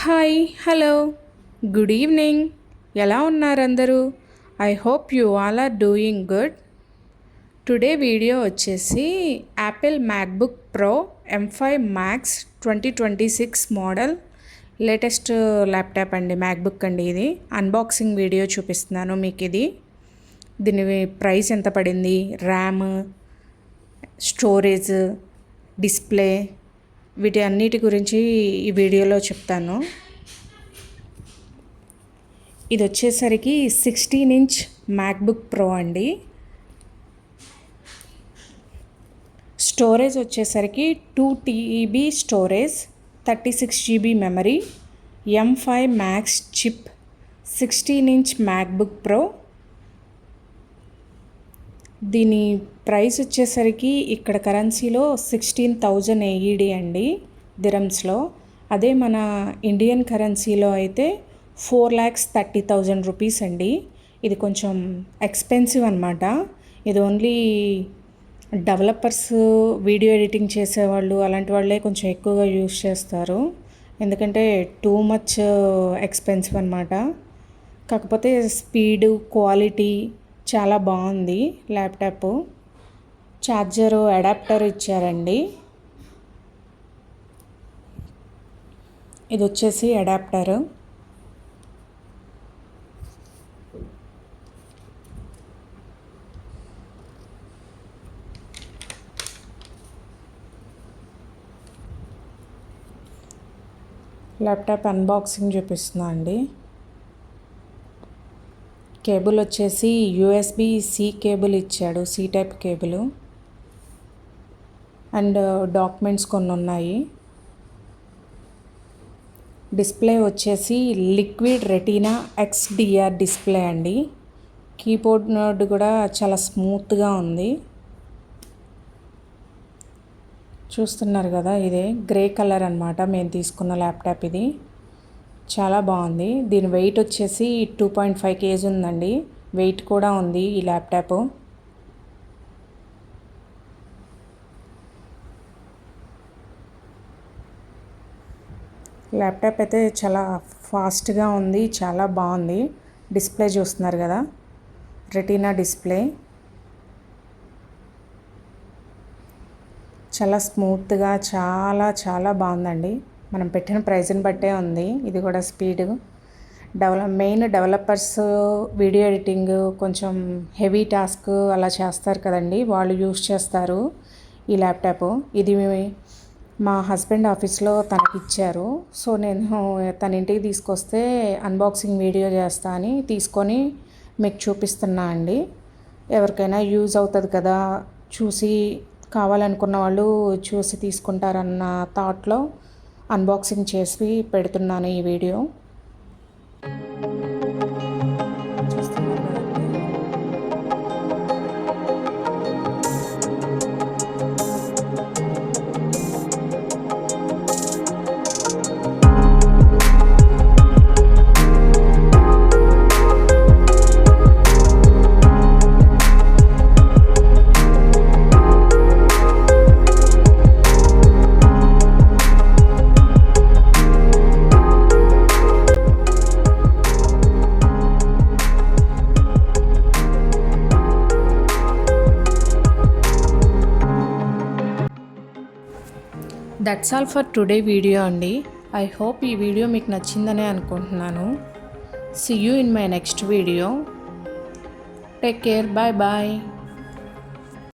Hi hello good evening. ఎలా ఉన్నారు అందరూ? I hope you all are doing good. Today video వచ్చేసి Apple MacBook Pro M5 Max 2026 model latest laptop అండి, MacBook అండి. ఇది unboxing video చూపిస్తున్నాను మీకు. దీని ప్రైస్ ఎంత పడింది, ర్యామ్, స్టోరేజ్, డిస్ప్లే, వీటి అన్నిటి గురించి ఈ వీడియోలో చెప్తాను. ఇది వచ్చేసరికి 16 ఇంచ్ మ్యాక్బుక్ ప్రో అండి. స్టోరేజ్ వచ్చేసరికి 2 TB storage, 36 GB memory, M5 max chip, 16 inch MacBook pro. దీని ప్రైస్ వచ్చేసరికి ఇక్కడ కరెన్సీలో 16,000 AED అండి, దిరమ్స్లో. అదే మన ఇండియన్ కరెన్సీలో అయితే 4,30,000 రూపీస్ అండి. ఇది కొంచెం ఎక్స్పెన్సివ్ అనమాట. ఇది ఓన్లీ డెవలపర్స్, వీడియో ఎడిటింగ్ చేసేవాళ్ళు అలాంటి వాళ్ళే కొంచెం ఎక్కువగా యూస్ చేస్తారు, ఎందుకంటే టూ మచ్ ఎక్స్పెన్సివ్ అనమాట. కాకపోతే స్పీడు, క్వాలిటీ చాలా బాగుంది ల్యాప్టాప్. ఛార్జరు, అడాప్టర్ ఇచ్చారండి. ఇది వచ్చేసి అడాప్టర్. ల్యాప్టాప్ అన్బాక్సింగ్ చూపిస్తున్నా అండి. కేబుల్ వచ్చేసి USB-C కేబుల్ ఇచ్చాడు, C type cable. And documents కొన్ని ఉన్నాయి. డిస్ప్లే వచ్చేసి లిక్విడ్ రెటీనా XDR డిస్ప్లే అండి. కీబోర్డ్ నోడ్ కూడా చాలా స్మూత్గా ఉంది. చూస్తున్నారు కదా, ఇదే గ్రే కలర్ అనమాట మేము తీసుకున్న ల్యాప్టాప్. ఇది చాలా బాగుంది. దీని వెయిట్ వచ్చేసి 2.5 kg ఉందండి. వెయిట్ కూడా ఉంది ఈ ల్యాప్టాప్. ల్యాప్టాప్ అయితే చాలా ఫాస్ట్గా ఉంది, చాలా బాగుంది. డిస్ప్లే చూస్తున్నారు కదా, రెటీనా డిస్ప్లే. చాలా స్మూత్గా, చాలా చాలా బాగుందండి. మనం పెట్టిన ప్రైజ్ని బట్టే ఉంది ఇది కూడా. Speed, main developers, video editing, కొంచెం హెవీ టాస్క్ అలా చేస్తారు కదండి, వాళ్ళు యూస్ చేస్తారు ఈ ల్యాప్టాప్. ఇది మా హస్బెండ్ ఆఫీస్లో తనకి ఇచ్చారు. సో నేను తన ఇంటికి తీసుకొస్తే అన్బాక్సింగ్ వీడియో చేస్తా అని తీసుకొని మీకు చూపిస్తున్నా అండి. ఎవరికైనా యూజ్ అవుతుంది కదా, చూసి కావాలనుకున్న వాళ్ళు చూసి తీసుకుంటారన్న థాట్లో అన్బాక్సింగ్ చేసి పెడుతున్నాను ఈ video. That's all for today video అండి. ఐ హోప్ ఈ వీడియో మీకు నచ్చిందనే అనుకుంటున్నాను. See you in my next video. Take care, bye bye.